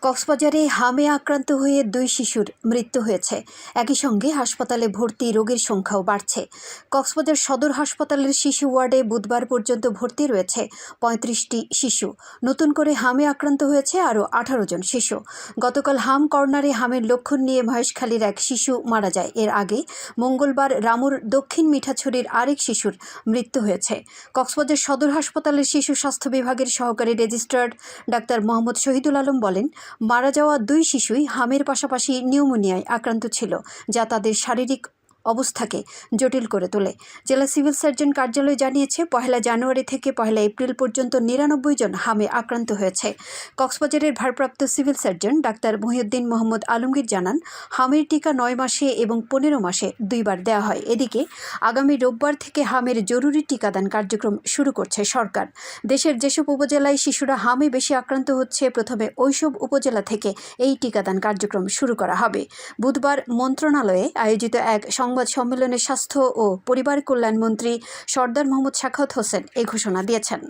কক্সবাজারে হামে আক্রান্ত হয়ে ২ শিশুর মৃত্যু হয়েছে। একই সঙ্গে হাসপাতালে ভর্তি রোগীর সংখ্যাও বাড়ছে। কক্সবাজার সদর হাসপাতালের শিশু ওয়ার্ডে বুধবার পর্যন্ত ভর্তি রয়েছে ৩৫টি শিশু। নতুন করে হামে আক্রান্ত হয়েছে আরও ১৮ জন শিশু। গতকাল হাম কর্নারে হামের লক্ষণ নিয়ে মহেশখালীর এক শিশু মারা যায়। এর আগে মঙ্গলবার রামুর দক্ষিণ মিঠাছড়ির আরেক শিশুর মৃত্যু হয়েছে। কক্সবাজার সদর হাসপাতালের শিশু স্বাস্থ্য বিভাগের সহকারী রেজিস্ট্রার ডাক্তার মোহাম্মদ শহীদুল আলম বলেন, মারা যাওয়া ২ শিশুই হামের পাশাপাশি নিউমোনিয়ায় আক্রান্ত ছিল, যা তাদের শারীরিক অবস্থাকে জটিল করে তোলে। জেলা সিভিল সার্জন কার্যালয় জানিয়েছে, ১ জানুয়ারি থেকে ১ এপ্রিল পর্যন্ত ৯৯ জন হামে আক্রান্ত হয়েছে। কক্সবাজারের ভারপ্রাপ্ত civil surgeon doctor Mohiuddin Mohammad Alamgir জানান, হামের টিকা ৯ মাসে এবং ১৫ মাসে ২ বার দেওয়া হয়। এদিকে আগামী রোববার থেকে হামের জরুরি টিকাদান কার্যক্রম শুরু করছে সরকার। দেশের যেসব উপজেলায় শিশুরা হামে বেশি আক্রান্ত হচ্ছে, প্রথমে ওইসব উপজেলা থেকে এই টিকাদান কার্যক্রম শুরু করা হবে। বুধবার মন্ত্রণালয়ে আয়োজিত এক সংবাদ সম্মেলনে স্বাস্থ্য ও পরিবার কল্যাণ মন্ত্রী সরদার মোহাম্মদ সাখাওয়াত হোসেন এই ঘোষণা দিয়েছেন।